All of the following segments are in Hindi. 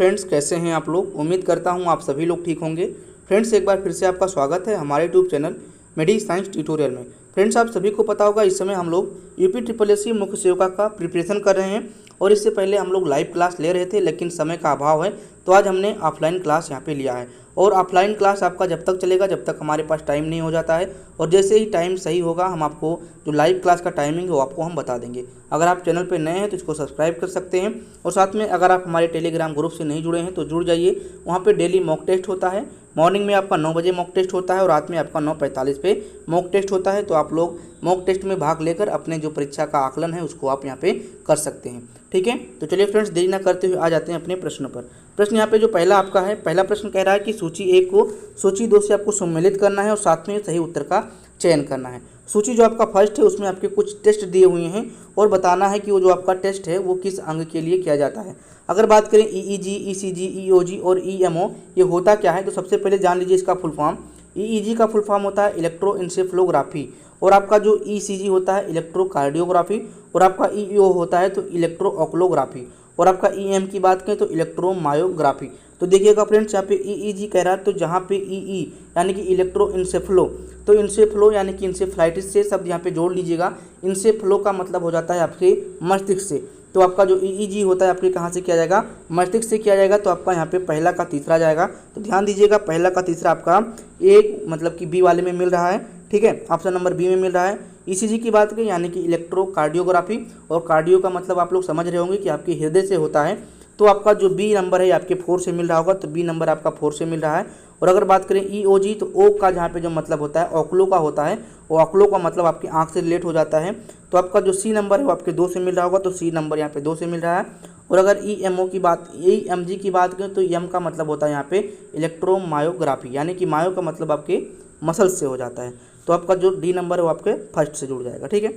फ्रेंड्स, कैसे हैं आप लोग। उम्मीद करता हूं आप सभी लोग ठीक होंगे। फ्रेंड्स, एक बार फिर से आपका स्वागत है हमारे यूट्यूब चैनल मेडी साइंस ट्यूटोरियल में। फ्रेंड्स, आप सभी को पता होगा इस समय हम लोग यूपी मुख्य सेविका का प्रिपरेशन कर रहे हैं और इससे पहले हम लोग लाइव क्लास ले रहे थे, लेकिन समय का अभाव है तो आज हमने ऑफलाइन क्लास यहाँ पे लिया है। और ऑफलाइन क्लास आपका जब तक चलेगा जब तक हमारे पास टाइम नहीं हो जाता है, और जैसे ही टाइम सही होगा हम आपको जो लाइव क्लास का टाइमिंग है वो आपको हम बता देंगे। अगर आप चैनल पे नए हैं तो इसको सब्सक्राइब कर सकते हैं, और साथ में अगर आप हमारे टेलीग्राम ग्रुप से नहीं जुड़े हैं तो जुड़ जाइए। वहाँ पे डेली मॉक टेस्ट होता है। मॉर्निंग में आपका 9 बजे मॉक टेस्ट होता है और रात में आपका 9:45 पे मॉक टेस्ट होता है। तो आप लोग मॉक टेस्ट में भाग लेकर अपने जो परीक्षा का आकलन है उसको आप यहाँ पे कर सकते हैं। ठीक है, तो चलिए फ्रेंड्स, देरी ना करते हुए आ जाते हैं अपने प्रश्नों पर। प्रश्न यहाँ पे जो पहला आपका है, पहला प्रश्न कह रहा है कि सूची 1 को सूची 2 से आपको सम्मिलित करना है और साथ में सही उत्तर का चयन करना है। सूची जो आपका फर्स्ट है उसमें आपके कुछ टेस्ट दिए हुए हैं और बताना है कि वो जो आपका टेस्ट है वो किस अंग के लिए किया जाता है। अगर बात करें EEG, ECG, EOG और EMO, ये होता क्या है, तो सबसे पहले जान लीजिए इसका फुल फॉर्म। EEG का फुल फॉर्म होता है इलेक्ट्रोइंसेफ्लोग्राफी, और आपका जो ECG होता है इलेक्ट्रोकार्डियोग्राफी, और आपका EO होता है तो इलेक्ट्रोओकुलोग्राफी, और आपका EM की बात करें तो इलेक्ट्रोमायोग्राफी। तो देखिएगा फ्रेंड्स, यहाँ पे EEG कह रहा है तो जहाँ पे EE यानी कि इलेक्ट्रोइंसेफ्लो, तो इंसेफ्लो यानी कि इंसेफ्लाइटिस से शब्द यहाँ पे जोड़ लीजिएगा। इंसेफ्लो का मतलब हो जाता है आपके मस्तिष्क से, तो आपका जो EEG होता है आपके कहाँ से किया जाएगा, मस्तिष्क से किया जाएगा। तो आपका यहाँ पे पहला का तीसरा जाएगा, तो ध्यान दीजिएगा पहला का तीसरा आपका एक मतलब कि बी वाले में मिल रहा है। ठीक है, ऑप्शन नंबर बी में मिल रहा है। ECG की बात करें यानी कि इलेक्ट्रोकार्डियोग्राफी, और कार्डियो का मतलब आप लोग समझ रहे होंगे कि आपके हृदय से होता है, तो आपका जो बी नंबर है आपके 4 से मिल रहा होगा, तो बी नंबर आपका 4 से मिल रहा है। और अगर बात करें EOG, तो ओ का जहाँ पे जो मतलब होता है ऑक्लो का होता है, और ऑक्लो का मतलब आपकी आंख से रिलेट हो जाता है, तो आपका जो सी नंबर है वो आपके 2 से मिल रहा होगा, तो सी नंबर यहाँ पे 2 से मिल रहा है। और अगर EMG की बात करें तो एम का मतलब होता है यहाँ पे इलेक्ट्रोमायोग्राफी, यानी कि मायो का मतलब आपके मसल्स से हो जाता है, तो आपका जो डी नंबर है वो आपके फर्स्ट से जुड़ जाएगा। ठीक है,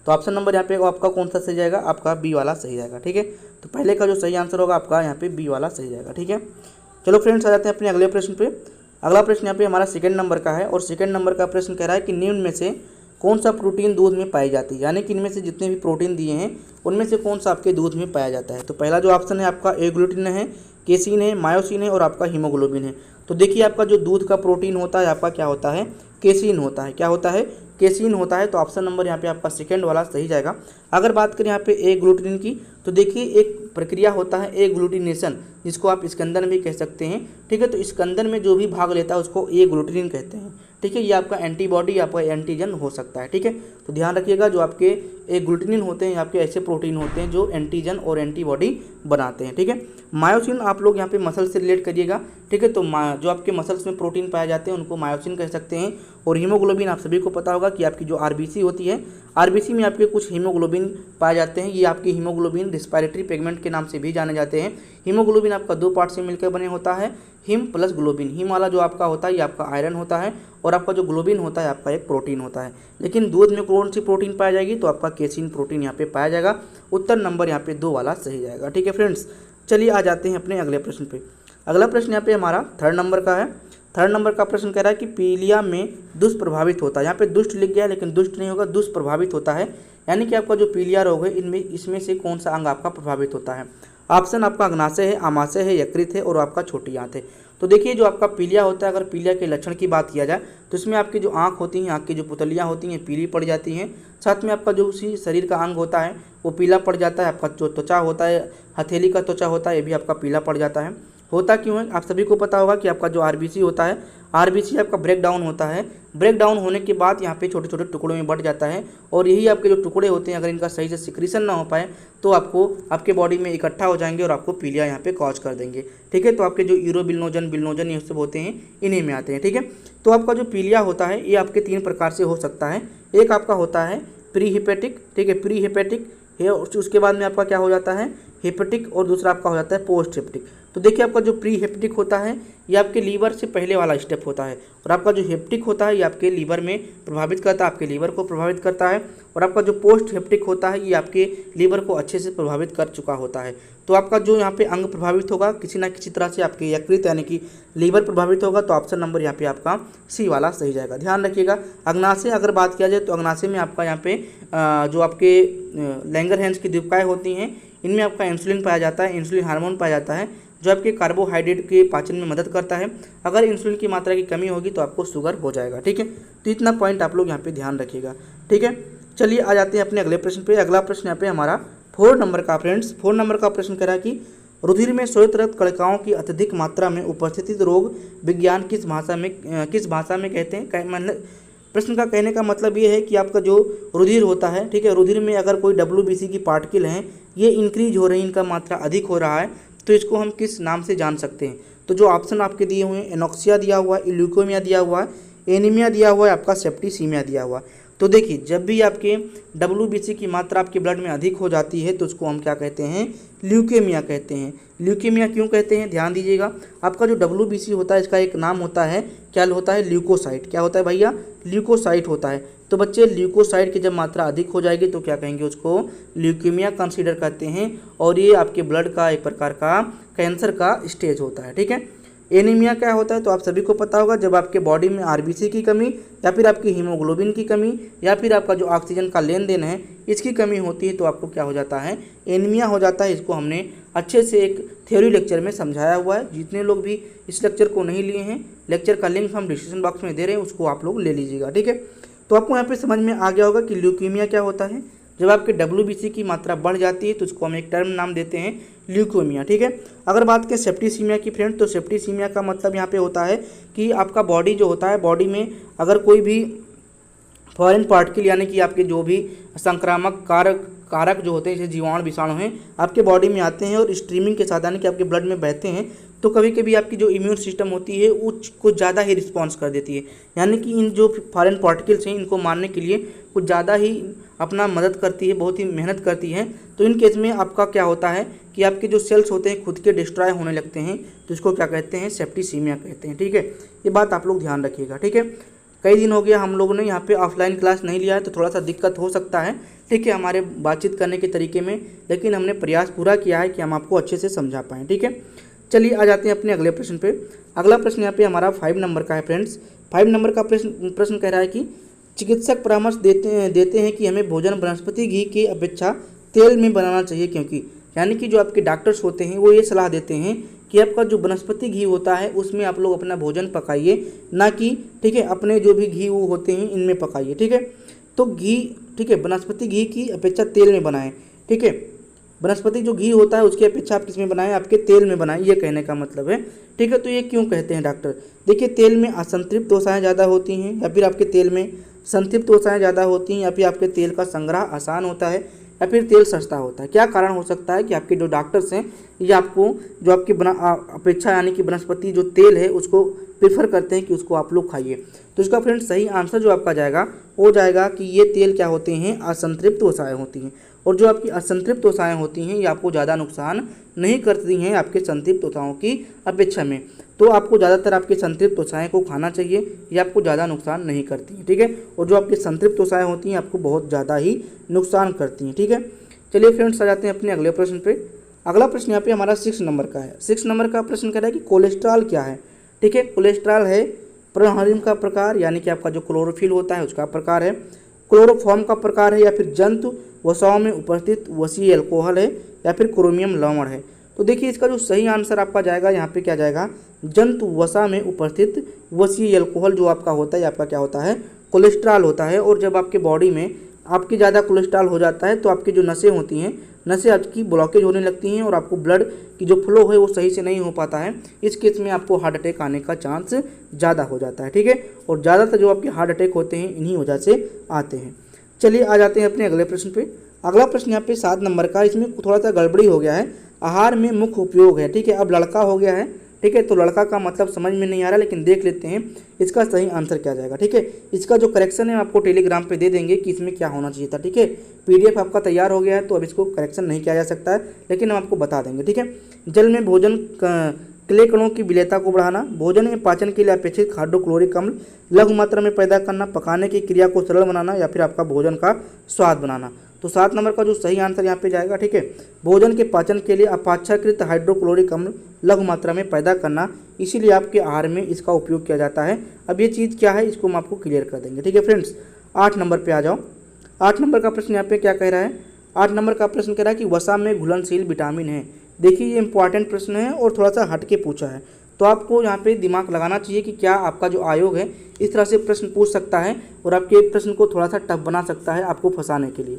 तो ऑप्शन नंबर यहाँ पे वो आपका कौन सा सही जाएगा, आपका बी वाला सही जाएगा। ठीक है, तो पहले का जो सही आंसर होगा आपका यहाँ पे बी वाला सही जाएगा। ठीक है, चलो फ्रेंड्स, आ जाते हैं अपने अगले प्रश्न पे। अगला प्रश्न यहाँ पे हमारा सेकंड नंबर का है, और सेकंड नंबर का प्रश्न कह रहा है कि निम्न में से कौन सा प्रोटीन दूध में पाई जाती है, यानी कि इनमें से जितने भी प्रोटीन दिए हैं उनमें से कौन सा आपके दूध में पाया जाता है। तो पहला जो ऑप्शन है आपका एग्लूटिन है, केसिन है, मायोसिन है और आपका हीमोग्लोबिन है। तो देखिए आपका जो दूध का प्रोटीन होता है आपका क्या होता है, केसिन होता है। क्या होता है, केसिन होता है। तो ऑप्शन नंबर यहाँ पे आपका सेकंड वाला सही जाएगा। अगर बात करें यहाँ पे एग्लूटिन की, तो देखिए एक प्रक्रिया होता है एग्लूटिनेशन, जिसको आप स्कंदन भी कह सकते हैं। ठीक है, तो स्कंदन में जो भी भाग लेता है उसको एग्लूटिन कहते हैं। ठीक है, ये आपका एंटीबॉडी, आपका एंटीजन हो सकता है। ठीक है, तो ध्यान रखिएगा जो आपके एग्लूटिनिन होते हैं आपके ऐसे प्रोटीन होते हैं जो एंटीजन और एंटीबॉडी बनाते हैं। ठीक है, मायोसिन आप लोग यहाँ पे मसल से रिलेट करिएगा। ठीक है, तो जो आपके मसल्स में प्रोटीन पाए जाते हैं उनको मायोसिन कह सकते हैं। और हीमोग्लोबिन आप सभी को पता होगा कि आपकी जो RBC होती है, RBC में आपके कुछ हीमोग्लोबिन पाए जाते हैं। ये आपके हीमोग्लोबिन रिस्पायरेटरी पिगमेंट के नाम से भी जाने जाते हैं। हीमोग्लोबिन आपका 2 पार्ट से मिलकर बने होता है, हिम प्लस ग्लोबिन। हिम वाला जो आपका होता है ये आपका आयरन होता है, और आपका जो ग्लोबिन होता है आपका एक प्रोटीन होता है। लेकिन दूध में कौन सी प्रोटीन पाई जाएगी, तो आपका केसिन प्रोटीन यहाँ पे पाया जाएगा। उत्तर नंबर यहाँ पे 2 वाला सही जाएगा। ठीक है फ्रेंड्स, चलिए आ जाते हैं अपने अगले प्रश्न पे। अगला प्रश्न यहाँ पे हमारा थर्ड नंबर का है। थर्ड नंबर का प्रश्न कह रहा है कि पीलिया में दुष्प्रभावित होता है। यहाँ पे दुष्ट लिख गया लेकिन दुष्ट नहीं होगा, दुष्प्रभावित होता है, यानी कि आपका जो पीलिया रोग है इसमें से कौन सा अंग आपका प्रभावित होता है। ऑप्शन आपका अग्नाशय है, आमाशय है, यकृत है और आपका छोटी आंत है। तो देखिए जो आपका पीलिया होता है, अगर पीलिया के लक्षण की बात किया जाए तो इसमें आपकी जो आँख होती हैं, आँख की जो पुतलियाँ होती हैं पीली पड़ जाती हैं। साथ में आपका जो उसी शरीर का अंग होता है वो पीला पड़ जाता है। आपका जो त्वचा होता है, हथेली का त्वचा होता है, ये भी आपका पीला पड़ जाता है। होता क्यों है, आप सभी को पता होगा कि आपका जो RBC होता है, RBC आपका ब्रेक डाउन होता है। ब्रेक डाउन होने के बाद यहाँ पे छोटे छोटे टुकड़ों में बढ़ जाता है, और यही आपके जो टुकड़े होते हैं अगर इनका सही से सिक्रीशन ना हो पाए तो आपको आपके बॉडी में इकट्ठा हो जाएंगे और आपको पीलिया यहाँ पे कॉज कर देंगे। ठीक है, तो आपके जो यूरोबिलिनोजन ये सब होते हैं इन्हीं में आते हैं। ठीक है, तो आपका जो पीलिया होता है ये आपके 3 प्रकार से हो सकता है। एक आपका होता है प्री हिपेटिक। ठीक है, प्री हिपेटिक है, उसके बाद में आपका क्या हो जाता है, हेपेटिक, और दूसरा आपका हो जाता है पोस्ट हेपेटिक। तो देखिए आपका जो प्री हेपेटिक होता है ये आपके लीवर से पहले वाला स्टेप होता है, और आपका जो हेपेटिक होता है ये आपके लीवर में प्रभावित करता है, आपके लीवर को प्रभावित करता है। और आपका जो पोस्ट हेपेटिक होता है ये आपके लीवर को अच्छे से प्रभावित कर चुका होता है। तो आपका जो यहाँ पे अंग प्रभावित होगा किसी ना किसी तरह से, आपके यकृत यानी कि लीवर प्रभावित होगा। तो ऑप्शन नंबर यहाँ पे आपका सी वाला सही जाएगा। ध्यान रखिएगा, अग्नाशय अगर बात किया जाए तो अग्नाशय में आपका यहाँ पे जो आपके लैंगरहैंस की द्वीपकाएँ होती हैं इनमें आपका इंसुलिन पाया जाता है, इंसुलिन हार्मोन पाया जाता है, जो आपके कार्बोहाइड्रेट के पाचन में मदद करता है। अगर इंसुलिन की मात्रा की कमी होगी तो आपको शुगर हो जाएगा, ठीक है। तो इतना पॉइंट आप लोग यहाँ पे ध्यान रखिएगा, ठीक है। चलिए आ जाते हैं अपने अगले प्रश्न पे। अगला प्रश्न यहाँ पे हमारा 4 नंबर का फ्रेंड्स, 4 नंबर का प्रश्न कह रहा है कि रुधिर में श्वेत रक्त कणिकाओं की अत्यधिक मात्रा में उपस्थिति रोग विज्ञान किस भाषा में कहते हैं। प्रश्न का कहने का मतलब ये है कि आपका जो रुधिर होता है, ठीक है, रुधिर में अगर कोई WBC की पार्टिकल हैं, ये इंक्रीज हो रही है, इनका मात्रा अधिक हो रहा है, तो इसको हम किस नाम से जान सकते हैं। तो जो ऑप्शन आपके दिए हुए हैं, एनोक्सिया दिया हुआ है, ल्यूकेमिया दिया हुआ है, एनीमिया दिया हुआ है, आपका सेप्टिसीमिया दिया हुआ है। तो देखिए, जब भी आपके WBC की मात्रा आपके ब्लड में अधिक हो जाती है तो उसको हम क्या कहते हैं, ल्यूकेमिया कहते हैं। ल्यूकेमिया क्यों कहते हैं, ध्यान दीजिएगा। आपका जो WBC होता है इसका एक नाम होता है, क्या होता है, ल्यूकोसाइट। क्या होता है भैया, ल्यूकोसाइट होता है। तो बच्चे, ल्यूकोसाइट की जब मात्रा अधिक हो जाएगी तो क्या कहेंगे, उसको ल्यूकेमिया कंसीडर करते हैं, और ये आपके ब्लड का एक प्रकार का कैंसर का स्टेज होता है, ठीक है। एनीमिया क्या होता है, तो आप सभी को पता होगा, जब आपके बॉडी में RBC की कमी या फिर आपकी हीमोग्लोबिन की कमी या फिर आपका जो ऑक्सीजन का लेन देन है इसकी कमी होती है तो आपको क्या हो जाता है, एनीमिया हो जाता है। इसको हमने अच्छे से एक थ्योरी लेक्चर में समझाया हुआ है। जितने लोग भी इस लेक्चर को नहीं लिए हैं, लेक्चर का लिंक हम डिस्क्रिप्शन बॉक्स में दे रहे हैं, उसको आप लोग ले लीजिएगा, ठीक है। तो आपको यहाँ पर समझ में आ गया होगा कि ल्यूकेमिया क्या होता है। जब आपके WBC की मात्रा बढ़ जाती है तो उसको हम एक टर्म नाम देते हैं ल्यूकेमिया, ठीक है। अगर बात करें सेप्टिसीमिया की फ्रेंड, तो सेप्टिसीमिया का मतलब यहाँ पे होता है कि आपका बॉडी जो होता है, बॉडी में अगर कोई भी फॉरेन पार्टिकल यानी कि आपके जो भी संक्रामक कारक जो होते हैं, जैसे जीवाणु विषाणु हैं, आपके बॉडी में आते हैं और स्ट्रीमिंग के साथ यानी कि आपके ब्लड में बहते हैं, तो कभी कभी आपकी जो इम्यून सिस्टम होती है वो कुछ ज़्यादा ही रिस्पॉन्स कर देती है। यानी कि इन जो फॉरेन पार्टिकल्स हैं इनको मारने के लिए कुछ ज़्यादा ही अपना मदद करती है, बहुत ही मेहनत करती है। तो इन केस में आपका क्या होता है कि आपके जो सेल्स होते हैं खुद के डिस्ट्रॉय होने लगते हैं, तो इसको क्या कहते हैं, सेप्टिसीमिया कहते हैं, ठीक है। ये बात आप लोग ध्यान रखिएगा, ठीक है। कई दिन हो गया हम लोगों ने यहाँ पे ऑफलाइन क्लास नहीं लिया है, तो थोड़ा सा दिक्कत हो सकता है, ठीक है, हमारे बातचीत करने के तरीके में, लेकिन हमने प्रयास पूरा किया है कि हम आपको अच्छे से समझा पाएँ, ठीक है। चलिए आ जाते हैं अपने अगले प्रश्न पे। अगला प्रश्न यहाँ पे हमारा 5 नंबर का है फ्रेंड्स। 5 नंबर का प्रश्न कह रहा है कि चिकित्सक परामर्श देते हैं कि हमें भोजन वनस्पति घी की अपेक्षा तेल में बनाना चाहिए, क्योंकि यानी कि जो आपके डॉक्टर्स होते हैं वो ये सलाह देते हैं कि आपका जो वनस्पति घी होता है उसमें आप लोग अपना भोजन पकाइए, ना कि, ठीक है, अपने जो भी घी वो होते हैं इनमें पकाइए, ठीक है। तो घी, ठीक है, वनस्पति घी की अपेक्षा तेल में बनाएं, ठीक है। वनस्पति जो घी होता है उसकी अपेक्षा आप किस में बनाएं, आपके तेल में बनाएं, ये कहने का मतलब है, ठीक है। तो ये क्यों कहते हैं डॉक्टर, देखिए, तेल में असंतृप्त वसाएं ज़्यादा होती हैं, या फिर आपके तेल में संतृप्त वसाएं ज़्यादा होती हैं, या फिर आपके तेल का संग्रह आसान होता है, या फिर तेल सस्ता होता है। क्या कारण हो सकता है कि आपके जो डॉक्टर्स हैं ये आपको जो आपकी अपेक्षा यानी कि वनस्पति जो तेल है उसको प्रेफर करते हैं कि उसको आप लोग खाइए। तो इसका फ्रेंड्स सही आंसर जो आपका जाएगा वो जाएगा कि ये तेल क्या होते हैं, असंतृप्त वसाएं होती हैं। और जो आपकी असंतृप्त वसाएं होती हैं ये आपको ज़्यादा नुकसान नहीं करती हैं आपके संतृप्त वसाओं की अपेक्षा में। तो आपको ज़्यादातर आपके संतृप्त वसाएं को खाना चाहिए, ये आपको ज़्यादा नुकसान नहीं करती हैं, ठीक है। और जो आपकी संतृप्त वसाएं होती हैं आपको बहुत ज़्यादा ही नुकसान करती हैं, ठीक है। चलिए फ्रेंड्स आ जाते हैं अपने अगले प्रश्न पे। अगला प्रश्न यहाँ पे हमारा 6 नंबर का है। 6 नंबर का प्रश्न कह रहा है कि कोलेस्ट्रॉल क्या है, ठीक है। कोलेस्ट्रॉल है प्रोहरिम का प्रकार, यानी कि आपका जो क्लोरोफिल होता है उसका प्रकार है, क्लोरोफॉर्म का प्रकार है, या फिर जंतु वसाओं में उपस्थित वसीय अल्कोहल है, या फिर क्रोमियम लवण है। तो देखिए, इसका जो सही आंसर आपका जाएगा यहाँ पे क्या जाएगा, जंतु वसा में उपस्थित वसीय अल्कोहल जो आपका होता है आपका क्या होता है, कोलेस्ट्रॉल होता है। और जब आपके बॉडी में आपकी ज़्यादा कोलेस्ट्रॉल हो जाता है तो आपकी जो नसें होती हैं, नसें आपकी ब्लॉकेज होने लगती हैं और आपको ब्लड की जो फ्लो है वो सही से नहीं हो पाता है। इस केस में आपको हार्ट अटैक आने का चांस ज़्यादा हो जाता है, ठीक है। और ज़्यादातर जो आपके हार्ट अटैक होते हैं इन्हीं वजह से आते हैं। चलिए आ जाते हैं अपने अगले प्रश्न पे। अगला प्रश्न यहाँ पे 7 नंबर का, इसमें थोड़ा सा गड़बड़ी हो गया है। आहार में मुख्य उपयोग है, ठीक है। अब लड़का हो गया है, ठीक है, तो लड़का का मतलब समझ में नहीं आ रहा, लेकिन देख लेते हैं इसका सही आंसर क्या जाएगा, ठीक है। इसका जो करेक्शन है आपको टेलीग्राम पे दे देंगे कि इसमें क्या होना चाहिए था, ठीक है। PDF आपका तैयार हो गया है तो अब इसको करेक्शन नहीं किया जा सकता है, लेकिन हम आपको बता देंगे, ठीक है। जल में भोजन क्ले कणों की विलेयता को बढ़ाना, भोजन में पाचन के लिए अपेक्षित हाइड्रोक्लोरिक अम्ल लघु मात्रा में पैदा करना, पकाने की क्रिया को सरल बनाना, या फिर आपका भोजन का स्वाद बनाना। तो 7 नंबर का जो सही आंसर यहाँ पे जाएगा, ठीक है, भोजन के पाचन के लिए अपेक्षाकृत हाइड्रोक्लोरिक अम्ल लघु मात्रा में पैदा करना, इसीलिए आपके आहार में इसका उपयोग किया जाता है। अब ये चीज़ क्या है इसको हम आपको क्लियर कर देंगे, ठीक है फ्रेंड्स। 8 नंबर पे आ जाओ। 8 नंबर का प्रश्न यहाँ पे क्या कह रहा है, 8 नंबर का प्रश्न कह रहा है कि वसा में घुलनशील विटामिन है, देखिए ये इंपॉर्टेंट प्रश्न है और थोड़ा सा हट के पूछा है, तो आपको यहाँ पे दिमाग लगाना चाहिए कि क्या आपका जो आयोग है इस तरह से प्रश्न पूछ सकता है और आपके प्रश्न को थोड़ा सा टफ बना सकता है आपको फंसाने के लिए।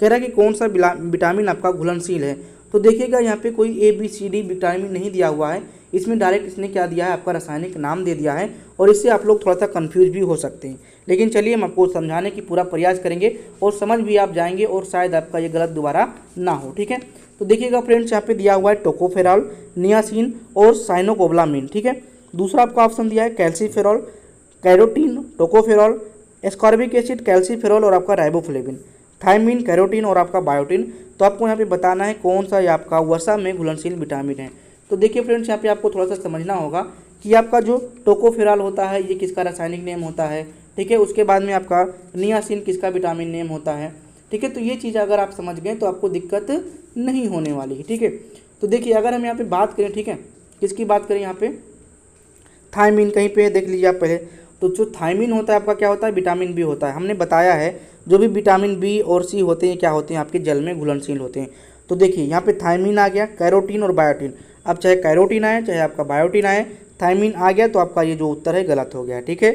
कह रहा है कि कौन सा विटामिन आपका घुलनशील है। तो देखिएगा यहाँ पे कोई ABCD विटामिन नहीं दिया हुआ है, इसमें डायरेक्ट इसने क्या दिया है, आपका रासायनिक नाम दे दिया है और इससे आप लोग थोड़ा सा कंफ्यूज भी हो सकते हैं। लेकिन चलिए हम आपको समझाने की पूरा प्रयास करेंगे और समझ भी आप जाएंगे और शायद आपका ये गलत दोबारा ना हो। ठीक है, तो देखिएगा फ्रेंड्स यहाँ पे दिया हुआ है टोकोफेरॉल, नियासिन और साइनोकोबालामिन। ठीक है, दूसरा आपका ऑप्शन दिया है calciferol, carotene, tocopherol, ascorbic acid, calciferol और आपका राइबोफ्लेविन, थायमिन, कैरोटीन और आपका बायोटिन। तो आपको यहाँ पे बताना है कौन सा ये आपका वसा में घुलनशील विटामिन है। तो देखिए फ्रेंड्स यहाँ पे आपको थोड़ा सा समझना होगा कि आपका जो टोकोफेरॉल होता है ये किसका रासायनिक नेम होता है। ठीक है, उसके बाद में आपका नियासिन किसका विटामिन नेम होता है। ठीक है, तो ये चीज़ अगर आप समझ गए तो आपको दिक्कत नहीं होने वाली है। ठीक है, तो देखिए अगर हम यहाँ पे बात करें, ठीक है, किसकी बात करें यहाँ पे, थायमिन कहीं पे देख लीजिए आप पहले। तो जो थायमिन होता है आपका क्या होता है, विटामिन बी होता है। हमने बताया है जो भी विटामिन बी और सी होते हैं क्या होते हैं, आपके जल में घुलनशील होते हैं। तो देखिए यहाँ पे थायमिन आ गया, कैरोटीन और बायोटीन। अब चाहे कैरोटीन आए चाहे आपका बायोटीन आए, थायमिन आ गया तो आपका ये जो उत्तर है गलत हो गया। ठीक है,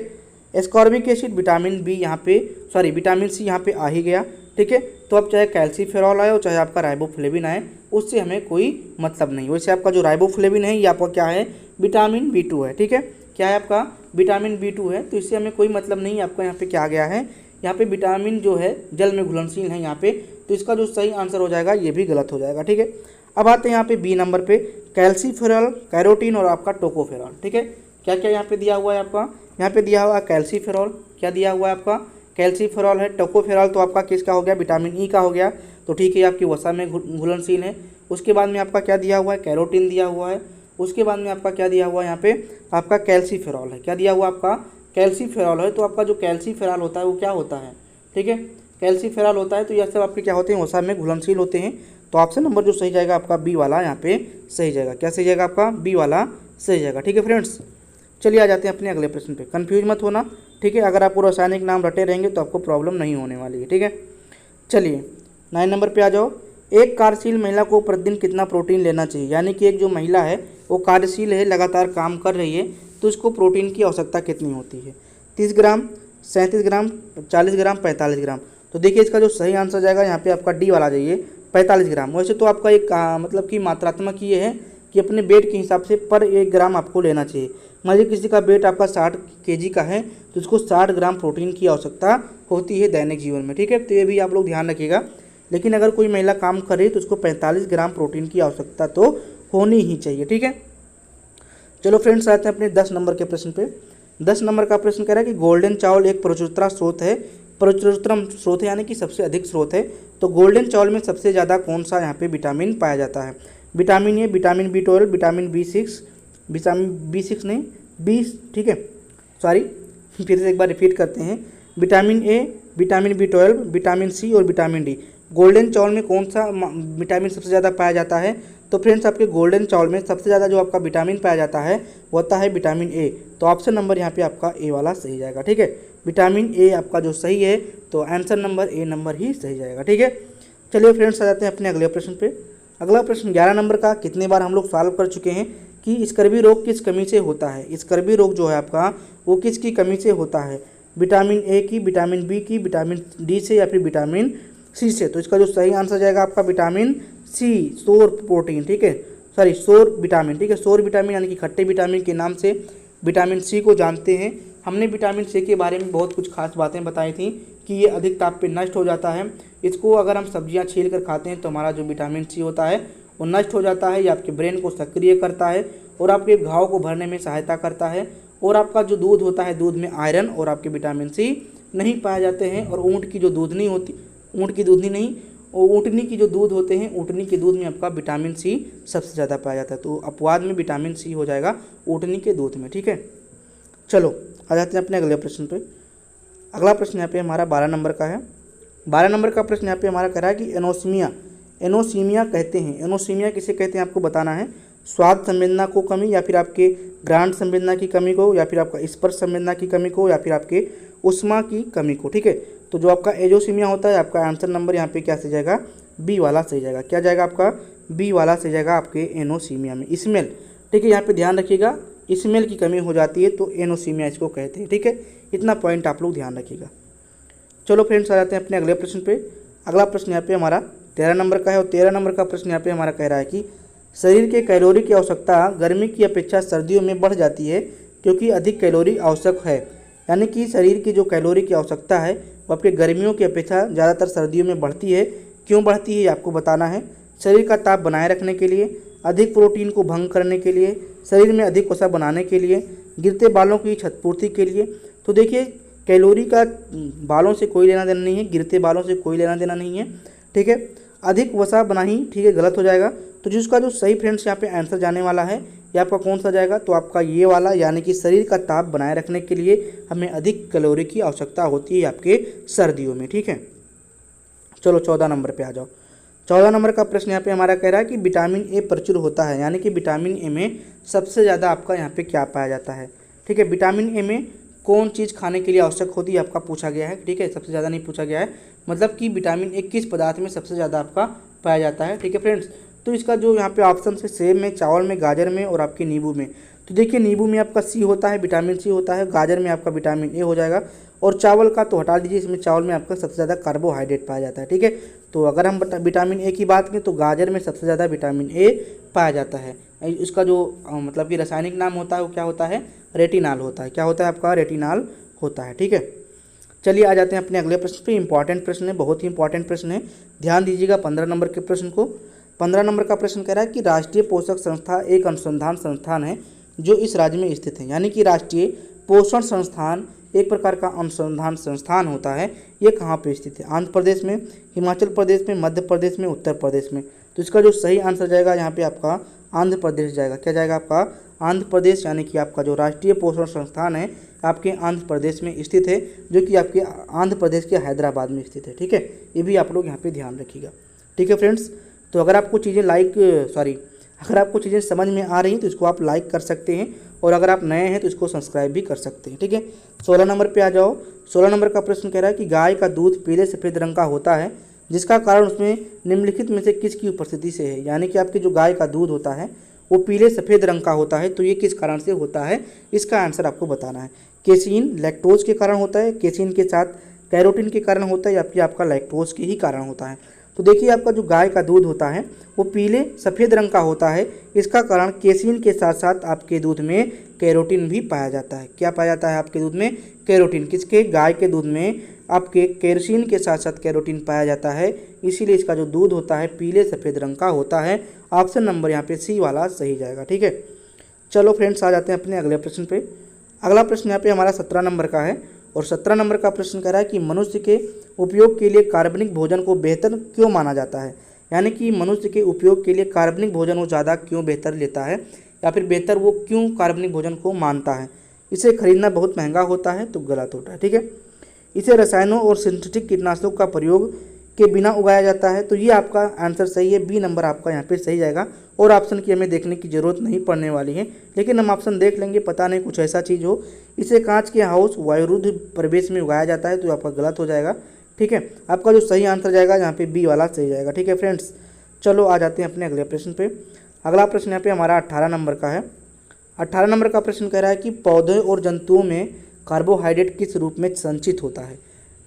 एस्कॉर्बिक एसिड, विटामिन बी यहाँ पे, सॉरी विटामिन सी यहाँ पे आ ही गया। ठीक है, तो अब चाहे कैल्सीफेरॉल आए और चाहे आपका राइबोफ्लेविन आए, उससे हमें कोई मतलब नहीं। वैसे आपका जो राइबोफ्लेविन है ये आपका क्या है, विटामिन B2 है। ठीक है, क्या है आपका, विटामिन B2 है, तो इससे हमें कोई मतलब नहीं। आपका यहाँ पे क्या आ गया है, यहाँ पे विटामिन जो है जल में घुलनशील है यहाँ पे, तो इसका जो सही आंसर हो जाएगा ये भी गलत हो जाएगा। ठीक है, अब आते हैं यहाँ पे बी नंबर पे, कैल्सीफेरॉल, कैरोटीन और आपका टोकोफेरॉल। ठीक है, क्या क्या यहाँ पे दिया हुआ है आपका, यहाँ पे दिया हुआ है कैल्सीफेरॉल, क्या दिया हुआ है आपका, कैल्सीफेरॉल है। टोकोफेरॉल तो आपका किसका हो गया, विटामिन ई का हो गया, तो ठीक है आपकी वसा में घुलनशील है। उसके बाद में आपका क्या दिया हुआ है, कैरोटीन दिया हुआ है। उसके बाद में आपका क्या दिया हुआ है, यहाँ पे आपका कैल्सीफेरॉल है। क्या दिया हुआ आपका, कैल्सीफेरॉल है। तो आपका जो कैल्सीफेरॉल होता है वो क्या होता है, ठीक है, कैल्सीफेरॉल होता है। तो यह सब आपके क्या होते हैं, वसा में घुलनशील होते हैं। तो ऑप्शन नंबर जो सही जाएगा आपका बी वाला यहाँ पे सही जाएगा। क्या सही जाएगा आपका, बी वाला सही जाएगा। ठीक है फ्रेंड्स, चलिए आ जाते हैं अपने अगले प्रश्न पे। कंफ्यूज मत होना, ठीक है, अगर आपको रासायनिक नाम रटे रहेंगे तो आपको प्रॉब्लम नहीं होने वाली है। ठीक है, चलिए 9 नंबर पे आ जाओ। एक कार्यशील महिला को प्रतिदिन कितना प्रोटीन लेना चाहिए, यानी कि एक जो महिला है वो कार्यशील है, लगातार काम कर रही है, तो इसको प्रोटीन की आवश्यकता कितनी होती है, 30 ग्राम, 37 ग्राम, 40 ग्राम, 45 ग्राम। तो देखिए इसका जो सही आंसर जाएगा यहाँ पे आपका डी वाला जाइए, 45 ग्राम। वैसे तो आपका एक मतलब कि मात्रात्मक ये है कि अपने वेट के हिसाब से पर 1 ग्राम आपको लेना चाहिए। मान लीजिए किसी का वेट आपका 60 kg का है तो उसको 60 ग्राम प्रोटीन की आवश्यकता होती है दैनिक जीवन में। ठीक है, तो ये भी आप लोग ध्यान रखिएगा। लेकिन अगर कोई महिला काम करे तो उसको 45 ग्राम प्रोटीन की आवश्यकता तो होनी ही चाहिए। ठीक है, चलो फ्रेंड्स आते हैं अपने 10 नंबर के प्रश्न पे। 10 नंबर का प्रश्न कह रहा है कि गोल्डन चावल एक प्रचुरता स्रोत है, प्रचुरतम स्रोत है यानी कि सबसे अधिक स्रोत है। तो गोल्डन चावल में सबसे ज़्यादा कौन सा यहाँ पे विटामिन पाया जाता है, vitamin A, vitamin B12, vitamin B6, vitamin B6 नहीं B, ठीक है, सॉरी फिर से एक बार रिपीट करते हैं, vitamin A, vitamin B12, vitamin C और विटामिन डी। गोल्डन चावल में कौन सा विटामिन सबसे ज़्यादा पाया जाता है। तो फ्रेंड्स आपके गोल्डन चावल में सबसे ज़्यादा जो आपका विटामिन पाया जाता है वो होता है विटामिन ए। तो ऑप्शन नंबर यहाँ पे आपका ए वाला सही जाएगा। ठीक है, विटामिन ए आपका जो सही है, तो आंसर नंबर ए नंबर ही सही जाएगा। ठीक है, चलिए फ्रेंड्स आ जाते हैं अपने अगले प्रश्न पे। अगला प्रश्न 11 नंबर का कितने बार हम लोग सॉल्व कर चुके हैं कि स्कर्वी रोग किस कमी से होता है। स्कर्वी रोग जो है आपका वो किसकी कमी से होता है, विटामिन ए की, विटामिन बी की, विटामिन डी से या फिर विटामिन सी से। तो इसका जो सही आंसर जाएगा आपका विटामिन सी, सोर प्रोटीन। ठीक है, सॉरी सोर विटामिन। ठीक है, सोर विटामिन यानी कि खट्टे विटामिन के नाम से विटामिन सी को जानते हैं। हमने विटामिन सी के बारे में बहुत कुछ खास बातें बताई थी कि ये अधिक ताप पे नष्ट हो जाता है। इसको अगर हम सब्जियां छील कर खाते हैं तो हमारा जो विटामिन सी होता है वो नष्ट हो जाता है। ये आपके ब्रेन को सक्रिय करता है और आपके घाव को भरने में सहायता करता है। और आपका जो दूध होता है, दूध में आयरन और आपके विटामिन सी नहीं पाए जाते हैं। और ऊँट की जो दूधनी होती, ऊँट की दूधनी नहीं, ऊँटनी की जो दूध होते हैं, ऊँटनी के दूध में आपका विटामिन सी सबसे ज़्यादा पाया जाता है। तो अपवाद में विटामिन सी हो जाएगा ऊँटनी के दूध में। ठीक है, चलो आ जाते हैं अपने अगले प्रश्न पे। अगला प्रश्न यहाँ पे हमारा 12 नंबर का है। 12 नंबर का प्रश्न यहाँ पे हमारा कह रहा है कि एनोसीमिया, एनोसीमिया कहते हैं, एनोसीमिया किसे कहते हैं आपको बताना है। स्वाद संवेदना को कमी, या फिर आपके ग्रांड संवेदना की कमी को, या फिर आपका स्पर्श संवेदना की कमी को, या फिर आपके उष्मा की कमी को। ठीक है, तो जो आपका एजोसीमिया होता है आपका आंसर नंबर यहाँ पे क्या सही जाएगा, बी वाला सही जाएगा। क्या जाएगा आपका? बी वाला सही जाएगा आपके एनोसीमिया में। स्मेल, ठीक है, यहाँ पे ध्यान रखिएगा, स्मेल की कमी हो जाती है तो एनोसीमिया इसको कहते हैं, ठीक है। इतना पॉइंट आप लोग ध्यान रखिएगा। चलो फ्रेंड्स, आ जाते हैं अपने अगले प्रश्न पे। अगला प्रश्न यहाँ पे हमारा 13 नंबर का है और 13 नंबर का प्रश्न यहाँ पे हमारा कह रहा है कि शरीर के कैलोरी की आवश्यकता गर्मी की अपेक्षा सर्दियों में बढ़ जाती है क्योंकि अधिक कैलोरी आवश्यक है। यानी कि शरीर की जो कैलोरी की आवश्यकता है वो आपके गर्मियों की अपेक्षा ज़्यादातर सर्दियों में बढ़ती है। क्यों बढ़ती है ये आपको बताना है। शरीर का ताप बनाए रखने के लिए, अधिक प्रोटीन को भंग करने के लिए, शरीर में अधिक वसा बनाने के लिए, गिरते बालों की क्षतिपूर्ति के लिए। तो देखिए, कैलोरी का बालों से कोई लेना देना नहीं है, गिरते बालों से कोई लेना देना नहीं है, ठीक है। अधिक वसा बनाही, ठीक है, गलत हो जाएगा। तो जिसका जो सही फ्रेंड्स यहाँ पे आंसर जाने वाला है ये आपका कौन सा जाएगा? तो आपका ये वाला, यानी कि शरीर का ताप बनाए रखने के लिए हमें अधिक कैलोरी की आवश्यकता होती है आपके सर्दियों में, ठीक है। चलो 14 नंबर पे आ जाओ। 14 नंबर का प्रश्न यहाँ पे हमारा कह रहा है कि विटामिन ए प्रचुर होता है, यानी कि विटामिन ए में सबसे ज़्यादा आपका यहाँ पे क्या पाया जाता है, ठीक है। विटामिन ए में कौन चीज़ खाने के लिए आवश्यक होती है आपका पूछा गया है, ठीक है। सबसे ज़्यादा नहीं पूछा गया है, मतलब कि विटामिन ए किस पदार्थ में सबसे ज़्यादा आपका पाया जाता है, ठीक है फ्रेंड्स। तो इसका जो यहाँ पे ऑप्शन है सेब में, चावल में, गाजर में और आपके नींबू में। तो देखिए, नींबू में आपका सी होता है, विटामिन सी होता है, गाजर में आपका विटामिन ए हो जाएगा और चावल का तो हटा दीजिए, इसमें चावल में आपका सबसे ज़्यादा कार्बोहाइड्रेट पाया जाता है, ठीक है। तो अगर हम विटामिन ए की बात करें तो गाजर में सबसे ज़्यादा विटामिन ए पाया जाता है। इसका जो मतलब कि रासायनिक नाम होता है वो क्या होता है? रेटिनाल होता है। क्या होता है आपका? रेटिनाल होता है, ठीक है। चलिए आ जाते हैं अपने अगले प्रश्न पे। इंपॉर्टेंट प्रश्न है, बहुत ही इंपॉर्टेंट प्रश्न है, ध्यान दीजिएगा 15 नंबर के प्रश्न को। 15 नंबर का प्रश्न कह रहा है कि राष्ट्रीय पोषक संस्था एक अनुसंधान संस्थान है जो इस राज्य में स्थित है। यानी कि राष्ट्रीय पोषण संस्थान एक प्रकार का अनुसंधान संस्थान होता है। ये कहाँ पे स्थित है? आंध्र प्रदेश में, हिमाचल प्रदेश में, मध्य प्रदेश में, उत्तर प्रदेश में। तो इसका जो सही आंसर जाएगा यहाँ पे आपका आंध्र प्रदेश जाएगा। क्या जाएगा आपका? आंध्र प्रदेश, यानी कि आपका जो राष्ट्रीय पोषण संस्थान है आपके आंध्र प्रदेश में स्थित है, जो कि आपके आंध्र प्रदेश के हैदराबाद में स्थित है, ठीक है। ये भी आप लोग यहाँ पे ध्यान रखिएगा, ठीक है फ्रेंड्स। तो अगर आपको चीज़ें अगर आपको चीज़ें समझ में आ रही हैं तो इसको आप लाइक कर सकते हैं और अगर आप नए हैं तो इसको सब्सक्राइब भी कर सकते हैं, ठीक है। 16 नंबर पे आ जाओ। 16 नंबर का प्रश्न कह रहा है कि गाय का दूध पीले सफ़ेद रंग का होता है, जिसका कारण उसमें निम्नलिखित में से किसकी उपस्थिति से है। यानी कि आपके जो गाय का दूध होता है वो पीले सफ़ेद रंग का होता है, तो ये किस कारण से होता है? इसका आंसर आपको बताना है। केसीन, लैक्टोज के कारण होता है, केसीन के साथ कैरोटीन के कारण होता है, या फिर आपका लैक्टोज के ही कारण होता है। तो देखिए, आपका जो गाय का दूध होता है वो पीले सफ़ेद रंग का होता है। इसका कारण केसीन के साथ साथ आपके दूध में कैरोटीन भी पाया जाता है। क्या पाया जाता है आपके दूध में? कैरोटीन। किसके? गाय के दूध में आपके केरोसिन के साथ साथ कैरोटीन पाया जाता है, इसीलिए इसका जो दूध होता है पीले सफ़ेद रंग का होता है। ऑप्शन नंबर यहाँ पे सी वाला सही जाएगा, ठीक है। चलो फ्रेंड्स, आ जाते हैं अपने अगले प्रश्न पे। अगला प्रश्न यहाँ पे हमारा 17 नंबर का है और 17 नंबर का प्रश्न कह रहा है कि मनुष्य के उपयोग के लिए कार्बनिक भोजन को बेहतर क्यों माना जाता है। यानी कि मनुष्य के उपयोग के लिए कार्बनिक भोजन वो ज़्यादा क्यों बेहतर लेता है, या फिर बेहतर वो क्यों कार्बनिक भोजन को मानता है। इसे खरीदना बहुत महंगा होता है, तो गलत होता है, ठीक है। इसे रसायनों और सिंथेटिक कीटनाशकों का प्रयोग के बिना उगाया जाता है, तो ये आपका आंसर सही है। बी नंबर आपका यहाँ पे सही जाएगा और ऑप्शन की हमें देखने की ज़रूरत नहीं पड़ने वाली है, लेकिन हम ऑप्शन देख लेंगे, पता नहीं कुछ ऐसा चीज़ हो। इसे कांच के हाउस वायुरुद्ध परिवेश में उगाया जाता है, तो आपका गलत हो जाएगा, ठीक है। आपका जो सही आंसर जाएगा यहाँ पे बी वाला सही जाएगा, ठीक है फ्रेंड्स। चलो आ जाते हैं अपने अगले प्रश्न पे। अगला प्रश्न यहाँ पे हमारा 18 नंबर का है। 18 नंबर का प्रश्न कह रहा है कि पौधों और जंतुओं में कार्बोहाइड्रेट किस रूप में संचित होता है।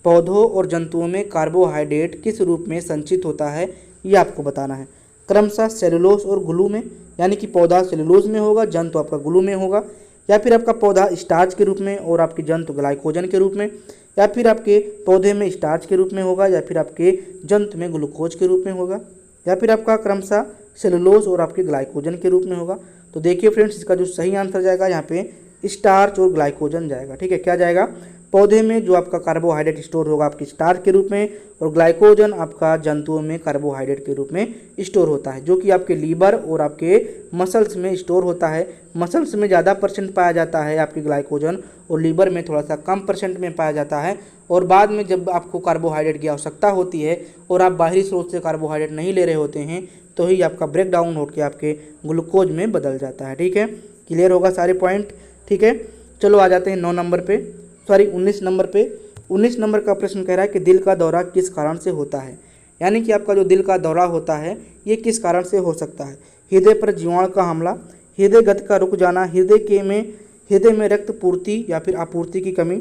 पौधों और जंतुओं में कार्बोहाइड्रेट किस रूप में संचित होता है, ये आपको बताना है। क्रमशः सेलुलोज और ग्लू में, यानी कि पौधा सेलुलोज में होगा, जंतु आपका ग्लू में होगा, या फिर आपका पौधा स्टार्च के रूप में और आपके जंतु ग्लाइकोजन के रूप में, या फिर आपके पौधे में स्टार्च के रूप में होगा, या फिर आपके जंतु में ग्लूकोज के रूप में होगा, या फिर आपका क्रमशः सेलुलोज और आपके ग्लाइकोजन के रूप में होगा। तो देखिए फ्रेंड्स, इसका जो सही आंसर जाएगा यहाँ पे स्टार्च और ग्लाइकोजन जाएगा, ठीक है। क्या जाएगा? पौधे में जो आपका कार्बोहाइड्रेट स्टोर होगा आपकी स्टार्च के रूप में, और ग्लाइकोजन आपका जंतुओं में कार्बोहाइड्रेट के रूप में स्टोर होता है, जो कि आपके लीवर और आपके मसल्स में स्टोर होता है। मसल्स में ज़्यादा परसेंट पाया जाता है आपके ग्लाइकोजन, और लीवर में थोड़ा सा कम परसेंट में पाया जाता है। और बाद में जब आपको कार्बोहाइड्रेट की आवश्यकता होती है और आप बाहरी स्रोत से कार्बोहाइड्रेट नहीं ले रहे होते हैं, तो ही आपका ब्रेक डाउन होकर आपके ग्लूकोज में बदल जाता है, ठीक है। क्लियर होगा सारे पॉइंट, ठीक है। चलो आ जाते हैं 19 नंबर पे। 19 नंबर का प्रश्न कह रहा है कि दिल का दौरा किस कारण से होता है। यानी कि आपका जो दिल का दौरा होता है ये किस कारण से हो सकता है? हृदय पर जीवाणु का हमला, हृदय गति का रुक जाना, हृदय में रक्त पूर्ति या फिर आपूर्ति की कमी,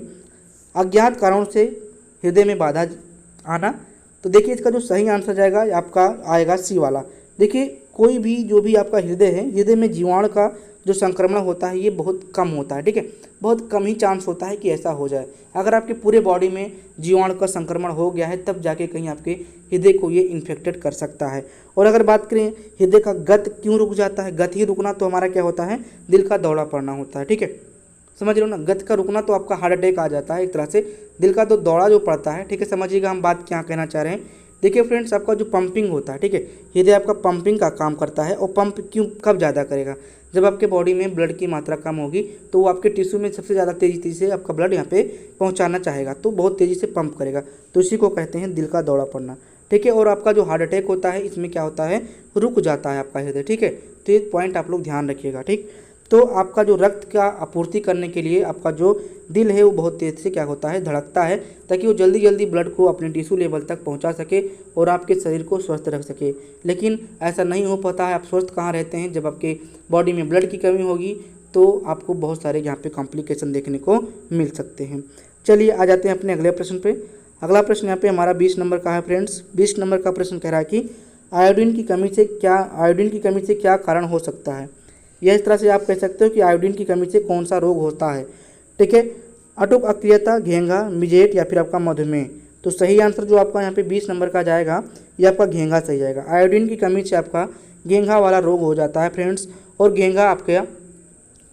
अज्ञात कारणों से हृदय में बाधा आना। तो देखिए इसका जो सही आंसर जाएगा आपका आएगा सी वाला। देखिए कोई भी जो भी आपका हृदय है, हृदय में जीवाणु का जो संक्रमण होता है ये बहुत कम होता है, ठीक है, बहुत कम ही चांस होता है कि ऐसा हो जाए। अगर आपके पूरे बॉडी में जीवाणु का संक्रमण हो गया है तब जाके कहीं आपके हृदय को ये इन्फेक्टेड कर सकता है। और अगर बात करें हृदय का गति क्यों रुक जाता है, गति ही रुकना तो हमारा क्या होता है, दिल का दौरा पड़ना होता है, ठीक है, समझ लो ना। गति का रुकना तो आपका हार्ट अटैक आ जाता है एक तरह से, दिल का तो दौरा जो पड़ता है, ठीक है, समझिएगा हम बात क्या कहना चाह रहे हैं। देखिए फ्रेंड्स, आपका जो पंपिंग होता है, ठीक है, हृदय आपका पंपिंग का काम करता है। और पंप कब ज़्यादा करेगा, जब आपके बॉडी में ब्लड की मात्रा कम होगी तो वो आपके टिश्यू में सबसे ज़्यादा तेज़ी से आपका ब्लड यहाँ पे पहुँचाना चाहेगा, तो बहुत तेज़ी से पंप करेगा, तो इसी को कहते हैं दिल का दौरा पड़ना, ठीक है। और आपका जो हार्ट अटैक होता है इसमें क्या होता है, रुक जाता है आपका हृदय, ठीक है। तो ये पॉइंट आप लोग ध्यान रखिएगा, ठीक। तो आपका जो रक्त का आपूर्ति करने के लिए आपका जो दिल है वो बहुत तेज़ से क्या होता है, धड़कता है, ताकि वो जल्दी जल्दी ब्लड को अपने टिश्यू लेवल तक पहुंचा सके और आपके शरीर को स्वस्थ रख सके। लेकिन ऐसा नहीं हो पाता है। आप स्वस्थ कहाँ रहते हैं, जब आपके बॉडी में ब्लड की कमी होगी तो आपको बहुत सारे यहाँ पे कॉम्प्लिकेशन देखने को मिल सकते हैं। चलिए आ जाते हैं अपने अगले प्रश्न पे। अगला प्रश्न यहाँ पे हमारा 20 नंबर का है फ्रेंड्स। 20 नंबर का प्रश्न कह रहा है कि आयोडीन की कमी से क्या कारण हो सकता है। यह इस तरह से आप कह सकते हो कि आयोडीन की कमी से कौन सा रोग होता है, ठीक है। अटुक अक्रियता, घेंघा, मिजेट या फिर आपका मधुमेह। तो सही आंसर जो आपका यहाँ पे 20 नंबर का जाएगा ये आपका घेंघा सही जाएगा। आयोडीन की कमी से आपका घेंघा वाला रोग हो जाता है फ्रेंड्स। और घेंघा आपके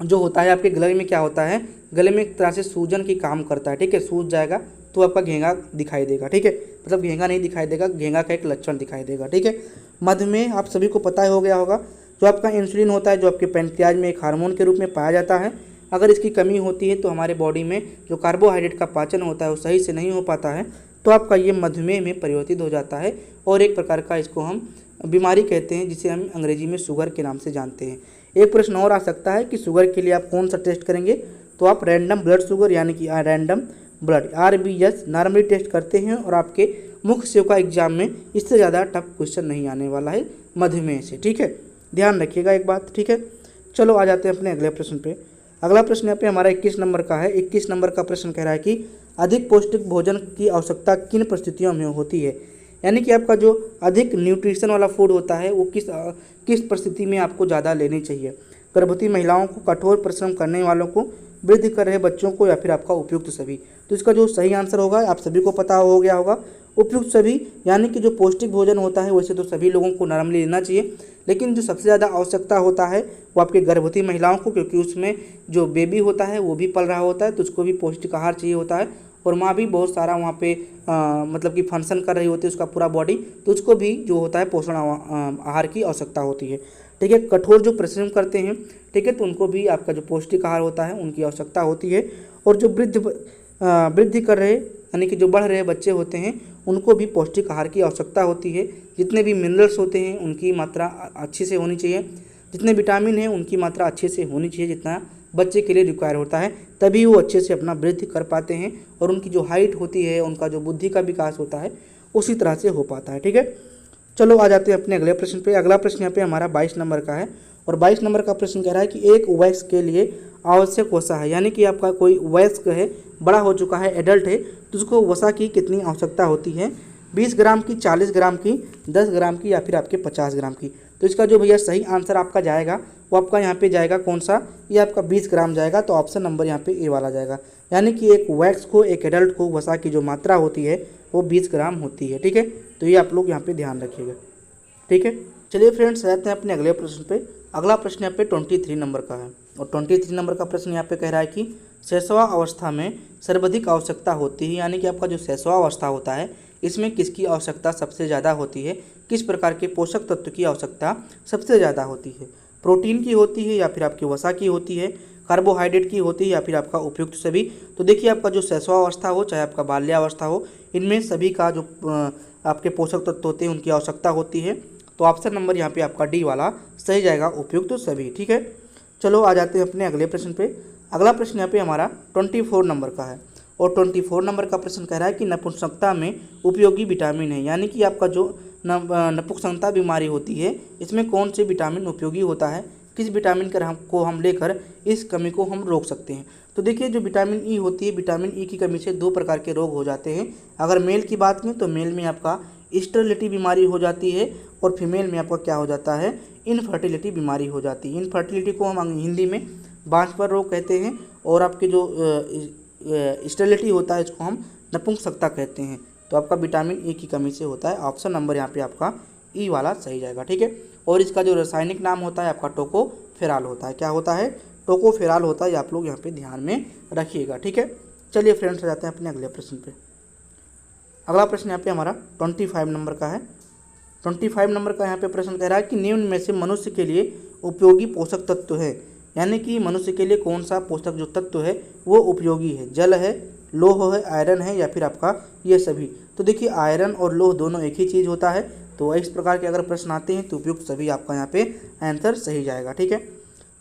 जो होता है आपके गले में क्या होता है, गले में एक तरह से सूजन की काम करता है, ठीक है, सूज जाएगा तो आपका घेंघा दिखाई देगा, ठीक है, मतलब घेंघा नहीं दिखाई देगा, घेंघा का एक लक्षण दिखाई देगा, ठीक है। मधुमेह आप सभी को पता हो गया होगा, जो आपका इंसुलिन होता है जो आपके पैंक्रियाज में एक हार्मोन के रूप में पाया जाता है। अगर इसकी कमी होती है तो हमारे बॉडी में जो कार्बोहाइड्रेट का पाचन होता है वो सही से नहीं हो पाता है, तो आपका ये मधुमेह में परिवर्तित हो जाता है और एक प्रकार का इसको हम बीमारी कहते हैं, जिसे हम अंग्रेजी में शुगर के नाम से जानते हैं। एक प्रश्न और आ सकता है कि शुगर के लिए आप कौन सा टेस्ट करेंगे, तो आप रैंडम ब्लड शुगर यानी कि random blood RBS normally test करते हैं और आपके मुख्य सेवका एग्जाम में इससे ज़्यादा टफ क्वेश्चन नहीं आने वाला है मधुमेह से, ठीक है, ध्यान रखिएगा एक बात, ठीक है। चलो आ जाते हैं अपने अगले प्रश्न पे। अगला प्रश्न यहाँ पे हमारा 21 नंबर का है। 21 नंबर का प्रश्न कह रहा है कि अधिक पौष्टिक भोजन की आवश्यकता किन परिस्थितियों में होती है। यानी कि आपका जो अधिक न्यूट्रिशन वाला फूड होता है वो किस परिस्थिति में आपको ज़्यादा लेनी चाहिए। गर्भवती महिलाओं को, कठोर परिश्रम करने वालों को, वृद्धि कर रहे बच्चों को, या फिर आपका उपयुक्त सभी। तो इसका जो सही आंसर होगा आप सभी को पता हो गया होगा, उपयुक्त सभी। यानी कि जो पौष्टिक भोजन होता है वैसे तो सभी लोगों को नॉर्मली लेना चाहिए, लेकिन जो सबसे ज़्यादा आवश्यकता होता है वो आपके गर्भवती महिलाओं को, क्योंकि उसमें जो बेबी होता है वो भी पल रहा होता है, तो उसको भी पौष्टिक आहार चाहिए होता है। और माँ भी बहुत सारा वहाँ पे मतलब कि फंक्शन कर रही होती है उसका पूरा बॉडी, तो उसको भी जो होता है पोषण आहार की आवश्यकता होती है, ठीक है। कठोर जो परिश्रम करते हैं, ठीक है, तो उनको भी आपका जो पौष्टिक आहार होता है उनकी आवश्यकता होती है। और जो वृद्धि कर रहे यानी कि जो बढ़ रहे बच्चे होते हैं उनको भी पौष्टिक आहार की आवश्यकता होती है। जितने भी मिनरल्स होते हैं उनकी मात्रा अच्छी से होनी चाहिए, जितने विटामिन हैं उनकी मात्रा अच्छे से होनी चाहिए, जितना बच्चे के लिए रिक्वायर होता है, तभी वो अच्छे से अपना वृद्धि कर पाते हैं और उनकी जो हाइट होती है, उनका जो बुद्धि का विकास होता है उसी तरह से हो पाता है, ठीक है। चलो आ जाते हैं अपने अगले प्रश्न पे। अगला प्रश्न यहाँ पे हमारा 22 नंबर का है और 22 नंबर का प्रश्न कह रहा है कि एक वयस्क के लिए आवश्यक वसा है। यानी कि आपका कोई वयस्क है, बड़ा हो चुका है, एडल्ट है, तो उसको वसा की कितनी आवश्यकता होती है, 20 ग्राम की, 40 ग्राम की, 10 ग्राम की, या फिर आपके 50 ग्राम की। तो इसका जो भैया सही आंसर आपका जाएगा वो आपका यहाँ पे जाएगा कौन सा, ये आपका 20 ग्राम जाएगा। तो ऑप्शन नंबर यहाँ पे ए वाला जाएगा। यानी कि एक वयस्क को, एक एडल्ट को वसा की जो मात्रा होती है वो 20 ग्राम होती है, ठीक है। तो ये आप लोग यहाँ पे ध्यान रखिएगा, ठीक है। चलिए फ्रेंड्स आते हैं अपने अगले प्रश्न पे। अगला प्रश्न यहाँ पे 23 नंबर का है और 23 नंबर का प्रश्न यहाँ पे कह रहा है कि शैशवा अवस्था में सर्वाधिक आवश्यकता होती है। यानी कि आपका जो शैशवा अवस्था होता है इसमें किसकी आवश्यकता सबसे ज़्यादा होती है, किस प्रकार के पोषक तत्व की आवश्यकता सबसे ज़्यादा होती है। प्रोटीन की होती है, या फिर आपकी वसा की होती है, कार्बोहाइड्रेट की होती है, या फिर आपका उपयुक्त सभी। तो देखिए आपका जो शैशवा अवस्था हो चाहे आपका बाल्यावस्था हो, इनमें सभी का जो आपके पोषक तत्व होते हैं उनकी आवश्यकता होती है। तो ऑप्शन नंबर यहाँ पे आपका डी वाला सही जाएगा, उपयुक्त सभी, ठीक है। चलो आ जाते हैं अपने अगले प्रश्न पे। अगला प्रश्न यहाँ पे हमारा 24 नंबर का है और 24 नंबर का प्रश्न कह रहा है कि नपुंसकता में उपयोगी विटामिन है, यानी कि आपका जो नपुंसकता बीमारी होती है इसमें कौन से विटामिन उपयोगी होता है, किस विटामिन को हम लेकर इस कमी को हम रोक सकते हैं। तो देखिए जो विटामिन ई होती है, विटामिन ई की कमी से 2 प्रकार के रोग हो जाते हैं। अगर मेल की बात करें तो मेल में आपका स्टेरिलिटी बीमारी हो जाती है और फीमेल में आपका क्या हो जाता है, इनफर्टिलिटी बीमारी हो जाती है। इनफर्टिलिटी को हम हिंदी में बांझपन रोग कहते हैं और आपके जो स्टेरिलिटी होता है इसको हम नपुंसकता कहते हैं। तो आपका विटामिन ई की कमी से होता है। ऑप्शन नंबर यहाँ पे आपका ई वाला सही जाएगा, ठीक है। और इसका जो रासायनिक नाम होता है आपका टोकोफेराल होता है। क्या होता है, टोकोफेराल होता है। आप लोग यहाँ पे ध्यान में रखिएगा, ठीक है। चलिए फ्रेंड्स, आ जाते हैं अपने अगले प्रश्न पे। अगला प्रश्न यहाँ पे हमारा 25 नंबर का है। 25 नंबर का यहाँ पे प्रश्न कह रहा है कि निम्न में से मनुष्य के लिए उपयोगी पोषक तत्व है, यानी कि मनुष्य के लिए कौन सा पोषक जो तत्व है वो उपयोगी है। जल है, लोह है, आयरन है या फिर आपका ये सभी। तो देखिए आयरन और लोह दोनों एक ही चीज़ होता है। तो इस प्रकार के अगर प्रश्न आते हैं तो उपयुक्त सभी आपका यहाँ पे आंसर सही जाएगा, ठीक है।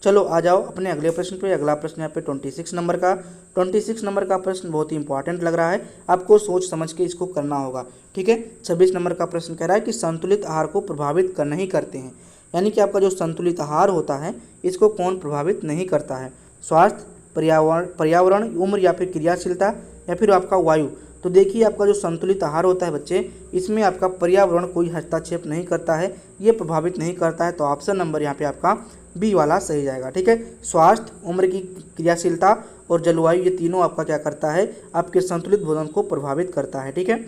चलो आ जाओ अपने अगले प्रश्न पे। अगला प्रश्न यहाँ पे 26 नंबर का। 26 नंबर का प्रश्न बहुत ही इंपॉर्टेंट लग रहा है, आपको सोच समझ के इसको करना होगा, ठीक है। 26 नंबर का प्रश्न कह रहा है कि संतुलित आहार को प्रभावित नहीं करते हैं, यानी कि आपका जो संतुलित आहार होता है इसको कौन प्रभावित नहीं करता है। स्वास्थ्य, पर्यावरण, उम्र या फिर क्रियाशीलता या फिर आपका वायु। तो देखिए आपका जो संतुलित आहार होता है बच्चे, इसमें आपका पर्यावरण कोई हस्तक्षेप नहीं करता है, ये प्रभावित नहीं करता है। तो ऑप्शन नंबर यहाँ पे आपका बी वाला सही जाएगा, ठीक है। स्वास्थ्य, उम्र की क्रियाशीलता और जलवायु, ये तीनों आपका क्या करता है, आपके संतुलित भोजन को प्रभावित करता है, ठीक है।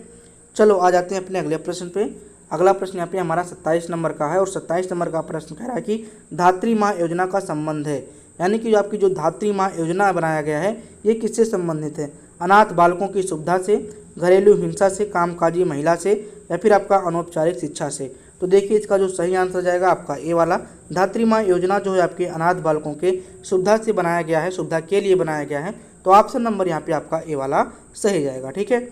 चलो आ जाते हैं अपने अगले प्रश्न पे। अगला प्रश्न यहाँ पे हमारा 27 नंबर का है और 27 नंबर का प्रश्न कह रहा है कि धात्री माँ योजना का संबंध है, यानी कि आपकी जो धात्री माँ योजना बनाया गया है ये किससे संबंधित है। अनाथ बालकों की सुविधा से, घरेलू हिंसा से, कामकाजी महिला से या फिर आपका अनौपचारिक शिक्षा से। तो देखिए इसका जो सही आंसर जाएगा आपका ए वाला। धात्री माँ योजना जो है आपके अनाथ बालकों के सुविधा से बनाया गया है, सुविधा के लिए बनाया गया है। तो ऑप्शन नंबर यहाँ पे आपका ए वाला सही जाएगा, ठीक है।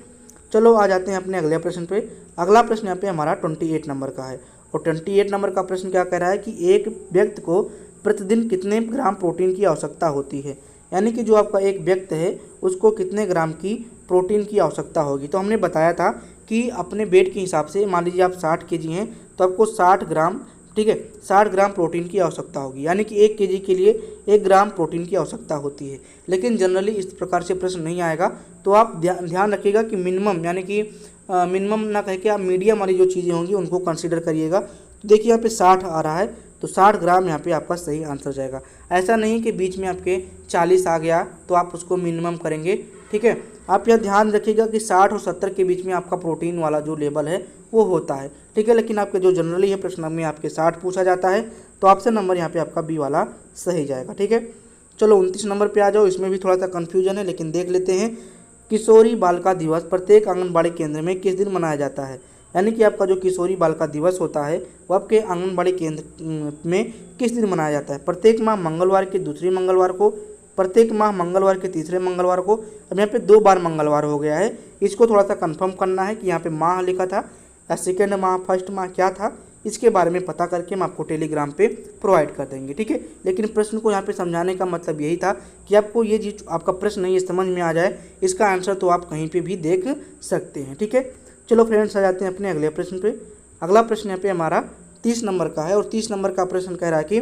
चलो आ जाते हैं अपने अगले प्रश्न पे। अगला प्रश्न यहाँ पे हमारा 28 नंबर का है और 28 नंबर का प्रश्न क्या कह रहा है कि एक व्यक्ति को प्रतिदिन कितने ग्राम प्रोटीन की आवश्यकता होती है, यानी कि जो आपका एक व्यक्ति है उसको कितने ग्राम की प्रोटीन की आवश्यकता होगी। तो हमने बताया था कि अपने वेट के हिसाब से, मान लीजिए आप 60 केजी हैं तो आपको 60 ग्राम, ठीक है, 60 ग्राम प्रोटीन की आवश्यकता होगी, यानी कि 1 केजी के लिए 1 ग्राम प्रोटीन की आवश्यकता होती है। लेकिन जनरली इस प्रकार से प्रश्न नहीं आएगा, तो आप ध्यान रखिएगा कि मिनिमम, यानी कि मिनिमम ना कह के आप मीडियम वाली जो चीज़ें होंगी उनको कंसीडर करिएगा। तो देखिए यहाँ पे 60 आ रहा है तो 60 ग्राम यहाँ पे आपका सही आंसर जाएगा। ऐसा नहीं कि बीच में आपके 40 आ गया तो आप उसको मिनिमम करेंगे, ठीक है। आप यह ध्यान रखिएगा कि 60 और 70 के बीच में आपका प्रोटीन वाला जो लेवल है वो होता है, ठीक है। लेकिन आपके जो जनरली है प्रश्न में आपके 60 पूछा जाता है, तो ऑप्शन नंबर यहाँ पे आपका बी वाला सही जाएगा, ठीक है। चलो 29 नंबर पे आ जाओ। इसमें भी थोड़ा सा कन्फ्यूजन है लेकिन देख लेते हैं। किशोरी बालिका दिवस प्रत्येक आंगनबाड़ी केंद्र में किस दिन मनाया जाता है, यानी कि आपका जो किशोरी बालिका दिवस होता है वो आपके आंगनबाड़ी केंद्र में किस दिन मनाया जाता है। प्रत्येक माह मंगलवार के दूसरे मंगलवार को, प्रत्येक माह मंगलवार के तीसरे मंगलवार को। अब यहाँ पे 2 बार मंगलवार हो गया है, इसको थोड़ा सा कंफर्म करना है कि यहाँ पे माह लिखा था या सेकेंड माह, फर्स्ट माह क्या था, इसके बारे में पता करके हम आपको टेलीग्राम पे प्रोवाइड कर देंगे, ठीक है। लेकिन प्रश्न को यहाँ पे समझाने का मतलब यही था कि आपको ये चीज आपका प्रश्न नहीं समझ में आ जाए, इसका आंसर तो आप कहीं पे भी देख सकते हैं, ठीक है। चलो फ्रेंड्स आ जाते हैं अपने अगले प्रश्न पे। अगला प्रश्न यहाँ पे हमारा 30 नंबर का है और 30 नंबर का प्रश्न कह रहा है कि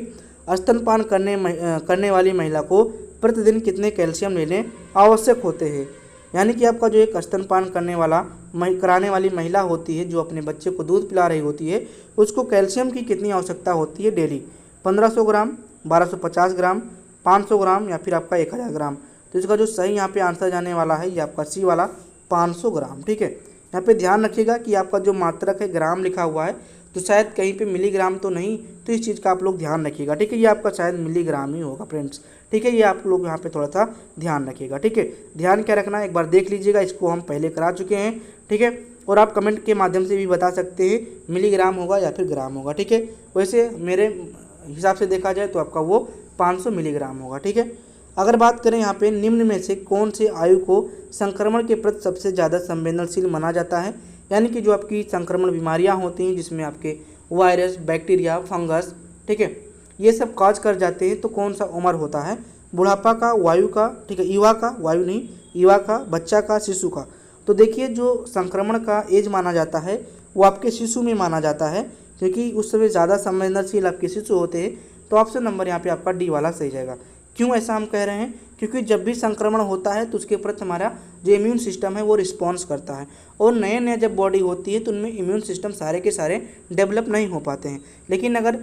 स्तनपान करने वाली महिला को प्रतिदिन कितने कैल्शियम लेने आवश्यक होते हैं, यानी कि आपका जो एक स्तनपान कराने वाली महिला होती है जो अपने बच्चे को दूध पिला रही होती है, उसको कैल्शियम की कितनी आवश्यकता होती है डेली। 1500 ग्राम, 1250 ग्राम, 500 ग्राम या फिर आपका 1000 ग्राम। तो इसका जो सही यहाँ पे आंसर जाने वाला है ये आपका सी वाला 500 ग्राम, ठीक है। यहाँ पे ध्यान रखिएगा कि आपका जो मात्रक है ग्राम लिखा हुआ है, तो शायद कहीं पे मिलीग्राम तो नहीं, तो इस चीज़ का आप लोग ध्यान रखिएगा, ठीक है। ये आपका शायद मिलीग्राम ही होगा फ्रेंड्स, ठीक है। ये आप लोग यहाँ पे थोड़ा सा ध्यान रखिएगा, ठीक है। ध्यान क्या रखना है एक बार देख लीजिएगा, इसको हम पहले करा चुके हैं, ठीक है। और आप कमेंट के माध्यम से भी बता सकते हैं मिलीग्राम होगा या फिर ग्राम होगा, ठीक है। वैसे मेरे हिसाब से देखा जाए तो आपका वो 500 मिलीग्राम होगा, ठीक है। अगर बात करें यहाँ पे निम्न में से कौन से आयु को संक्रमण के प्रति सबसे ज़्यादा संवेदनशील माना जाता है, यानी कि जो आपकी संक्रमण बीमारियाँ होती हैं जिसमें आपके वायरस, बैक्टीरिया, फंगस, ठीक है, ये सब काज कर जाते हैं, तो कौन सा उम्र होता है। बुढ़ापा का, वायु का, ठीक है, युवा का, वायु नहीं, युवा का, बच्चा का, शिशु का। तो देखिए जो संक्रमण का एज माना जाता है वो आपके शिशु में माना जाता है, क्योंकि उस समय ज़्यादा संवेदनशील आपके शिशु होते हैं। तो ऑप्शन नंबर यहाँ पे आपका डी वाला सही जाएगा। क्यों ऐसा हम कह रहे हैं? क्योंकि जब भी संक्रमण होता है तो उसके प्रति हमारा जो इम्यून सिस्टम है वो रिस्पॉन्स करता है, और नए नए जब बॉडी होती है तो उनमें इम्यून सिस्टम सारे के सारे डेवलप नहीं हो पाते हैं। लेकिन अगर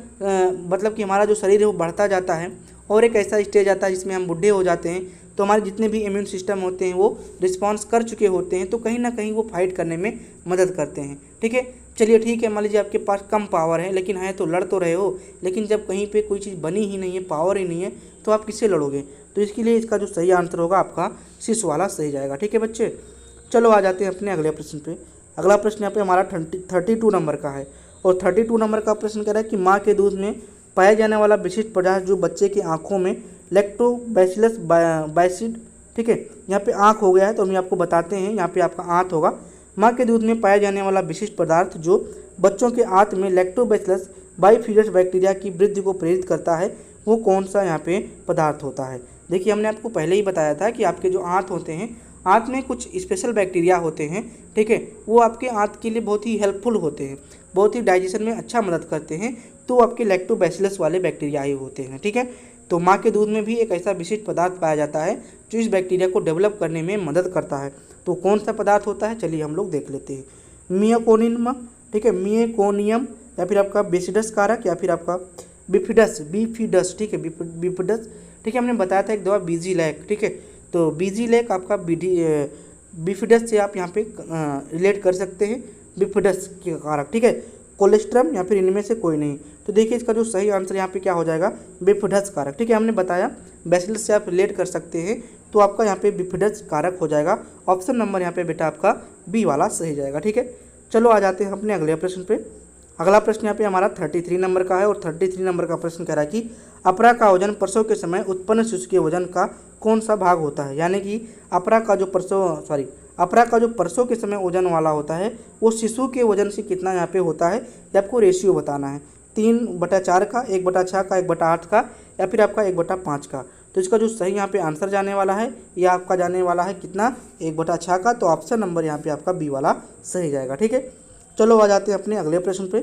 मतलब कि हमारा जो शरीर है वो बढ़ता जाता है और एक ऐसा स्टेज आता है जिसमें हम बूढ़े हो जाते हैं, तो हमारे जितने भी इम्यून सिस्टम होते हैं वो रिस्पॉन्स कर चुके होते हैं, तो कहीं ना कहीं वो फाइट करने में मदद करते हैं। ठीक है, चलिए ठीक है, मान लीजिए आपके पास कम पावर है लेकिन है तो लड़ तो रहे हो, लेकिन जब कहीं पे कोई चीज़ बनी ही नहीं है, पावर ही नहीं है, तो आप किससे लड़ोगे? तो इसके लिए इसका जो सही आंसर होगा आपका शिशु वाला सही जाएगा। ठीक है बच्चे, चलो आ जाते हैं अपने अगले प्रश्न पे। अगला प्रश्न यहाँ पे हमारा 32 नंबर का है, और 32 नंबर का प्रश्न कह रहा है कि माँ के दूध में पाया जाने वाला विशिष्ट पदार्थ जो बच्चे की आँखों में लैक्टोबैसिलस बाइसिड, ठीक है, यहाँ पे आँख हो गया है तो हम आपको बताते हैं, यहाँ पे आपका आँत होगा। माँ के दूध में पाया जाने वाला विशिष्ट पदार्थ जो बच्चों के आंत में लैक्टोबैसिलस बाइफिडस बैक्टीरिया की वृद्धि को प्रेरित करता है, वो कौन सा यहाँ पे पदार्थ होता है? देखिए हमने आपको पहले ही बताया था कि आपके जो आंत होते हैं, आंत में कुछ स्पेशल बैक्टीरिया होते हैं, ठीक है, वो आपके आंत के लिए बहुत ही हेल्पफुल होते हैं, बहुत ही डाइजेशन में अच्छा मदद करते हैं, तो आपके लैक्टोबैसिलस वाले बैक्टीरिया ही होते हैं। ठीक है, तो माँ के दूध में भी एक ऐसा विशिष्ट पदार्थ पाया जाता है जो इस बैक्टीरिया को डेवलप करने में मदद करता है। तो कौन सा पदार्थ होता है, चलिए हम लोग देख लेते हैं। मियोकोनियम, ठीक है, मियोकोनियम, या फिर आपका बेसिडस कारक, या फिर आपका बीफिडस, ठीक है, बीफिडस, ठीक है, हमने बताया था एक दवा बीजी लैक, ठीक है, तो बीजी लैक आपका बीफिडस से आप यहाँ पे रिलेट कर सकते हैं, बीफिडस के कारक, ठीक है, कोलेस्ट्रम या फिर इनमें से कोई नहीं। तो देखिए इसका जो सही आंसर यहाँ पे क्या हो जाएगा, बीफिडस कारक। ठीक है, हमने बताया बैसिलस से आप रिलेट कर सकते हैं, तो आपका यहाँ पे बीफिडस कारक हो जाएगा। ऑप्शन नंबर यहाँ पे बेटा आपका बी वाला सही जाएगा। ठीक है, चलो आ जाते हैं अपने अगले प्रश्न पे। अगला प्रश्न यहाँ पे हमारा 33 नंबर का है, और 33 नंबर का प्रश्न कह रहा है कि अपरा का वजन प्रसव के समय उत्पन्न शिशु के वजन का कौन सा भाग होता है? यानी कि अपरा का जो प्रसव के समय वजन वाला होता है वो शिशु के वजन से कितना यहाँ पे होता है, ये आपको रेशियो बताना है। 3/4 का, 1/6 का, 1/8 का, या फिर आपका 1/5 का। तो इसका जो सही यहाँ पे आंसर जाने वाला है, यह आपका जाने वाला है कितना, 1/6 का। तो ऑप्शन नंबर यहाँ पे आपका बी वाला सही जाएगा। ठीक है, चलो आ जाते हैं अपने अगले प्रश्न पे।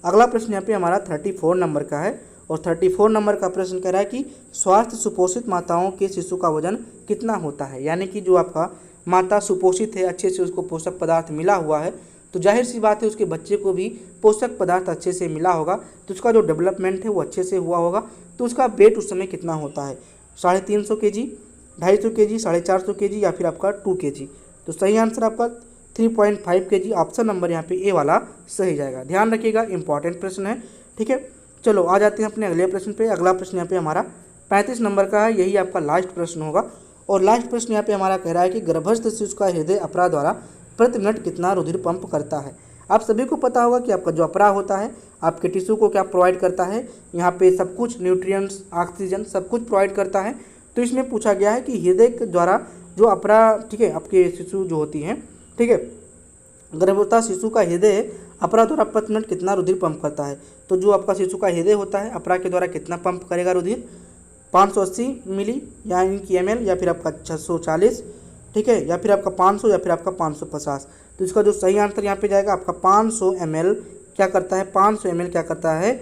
अगला प्रश्न यहाँ पे हमारा 34 नंबर का है, और 34 नंबर का प्रश्न कह रहा है कि स्वास्थ्य सुपोषित माताओं के शिशु का वजन कितना होता है? यानी कि जो आपका माता सुपोषित है, अच्छे से उसको पोषक पदार्थ मिला हुआ है, तो जाहिर सी बात है उसके बच्चे को भी पोषक पदार्थ अच्छे से मिला होगा, तो उसका जो डेवलपमेंट है वो अच्छे से हुआ होगा। तो उसका वेट उस समय कितना होता है? 350 kg, 250 kg, 450 kg, या फिर आपका 2 kg। तो सही आंसर आपका 3.5 kg। ऑप्शन नंबर यहाँ पे ए वाला सही जाएगा। ध्यान रखिएगा, इंपॉर्टेंट प्रश्न है। ठीक है, चलो आ जाते हैं अपने अगले प्रश्न पे। अगला प्रश्न यहाँ पे हमारा 35 नंबर का है, यही आपका लास्ट प्रश्न होगा। और लास्ट प्रश्न यहाँ पे हमारा कह रहा है कि गर्भस्थ शिशु का हृदय अपरा द्वारा प्रति मिनट कितना रुधिर पंप करता है? आप सभी को पता होगा कि आपका जो अपरा होता है आपके टिश्यू को क्या प्रोवाइड करता है, यहाँ पे सब कुछ, न्यूट्रिएंट्स, ऑक्सीजन, सब कुछ प्रोवाइड करता है। तो इसमें पूछा गया है कि हृदय के द्वारा जो अपरा, ठीक है, आपके शिशु जो होती हैं, ठीक है, गर्भवती शिशु का हृदय अपरा द्वारा प्रति मिनट कितना रुधिर पंप करता है? तो जो आपका शिशु का हृदय होता है अपरा के द्वारा कितना पंप करेगा रुधिर? 580 मिली यानी कि ml, या फिर आपका 640, ठीक है, या फिर आपका 500, या फिर आपका 550। तो इसका जो सही आंसर यहाँ पे जाएगा आपका 500 ml क्या करता है, 500 ml क्या करता है,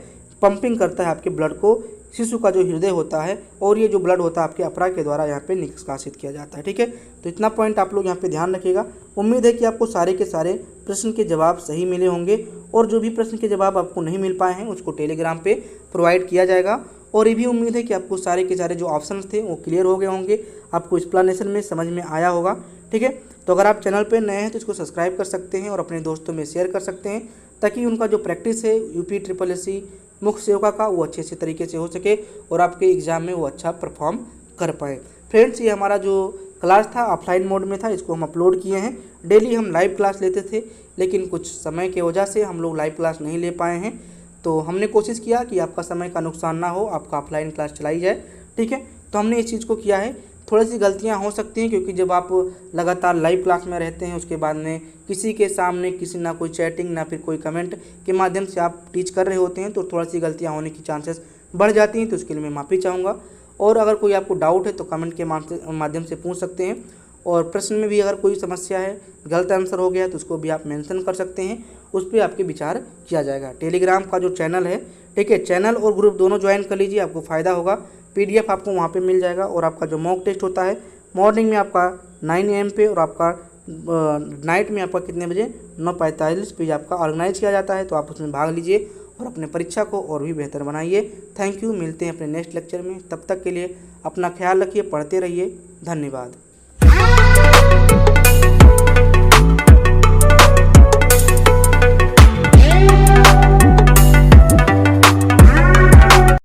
पंपिंग करता है आपके ब्लड को, शिशु का जो हृदय होता है, और ये जो ब्लड होता है आपके अपरा के द्वारा यहाँ पे निष्कासित किया जाता है। ठीक है, तो इतना पॉइंट आप लोग यहाँ पे ध्यान रखिएगा। उम्मीद है कि आपको सारे के सारे प्रश्न के जवाब सही मिले होंगे, और जो भी प्रश्न के जवाब आपको नहीं मिल पाए हैं उसको टेलीग्राम पे प्रोवाइड किया जाएगा। और ये भी उम्मीद है कि आपको सारे के सारे जो ऑप्शंस थे वो क्लियर हो गए होंगे, आपको एक्सप्लेनेशन में समझ में आया होगा। ठीक है, तो अगर आप चैनल पे नए हैं तो इसको सब्सक्राइब कर सकते हैं और अपने दोस्तों में शेयर कर सकते हैं, ताकि उनका जो प्रैक्टिस है UPSSC मुख्य सेवका का वो अच्छे तरीके से हो सके और आपके एग्ज़ाम में वो अच्छा परफॉर्म कर पाए। फ्रेंड्स, ये हमारा जो क्लास था ऑफलाइन मोड में था, इसको हम अपलोड किए हैं। डेली हम लाइव क्लास लेते थे, लेकिन कुछ समय की वजह से हम लोग लाइव क्लास नहीं ले पाए हैं। तो हमने कोशिश किया कि आपका समय का नुकसान ना हो, आपका ऑफलाइन क्लास चलाई जाए। ठीक है, तो हमने इस चीज़ को किया है। थोड़ी सी गलतियां हो सकती हैं, क्योंकि जब आप लगातार लाइव क्लास में रहते हैं उसके बाद में किसी के सामने किसी ना कोई चैटिंग ना फिर कोई कमेंट के माध्यम से आप टीच कर रहे होते हैं, तो थोड़ी सी गलतियां होने की चांसेस बढ़ जाती हैं। तो उसके लिए मैं माफ़ी चाहूँगा, और अगर कोई आपको डाउट है तो कमेंट के माध्यम से पूछ सकते हैं। और प्रश्न में भी अगर कोई समस्या है, गलत आंसर हो गया है तो उसको भी आप मेंशन कर सकते हैं, उस पर आपके विचार किया जाएगा। टेलीग्राम का जो चैनल है, ठीक है, चैनल और ग्रुप दोनों ज्वाइन कर लीजिए, आपको फ़ायदा होगा। PDF आपको वहाँ पे मिल जाएगा। और आपका जो मॉक टेस्ट होता है मॉर्निंग में आपका 9 AM पे, और आपका नाइट में आपका कितने बजे 9:45 पे आपका ऑर्गेनाइज किया जाता है। तो आप उसमें भाग लीजिए और अपने परीक्षा को और भी बेहतर बनाइए। थैंक यू, मिलते हैं अपने नेक्स्ट लेक्चर में। तब तक के लिए अपना ख्याल रखिए, पढ़ते रहिए। धन्यवाद।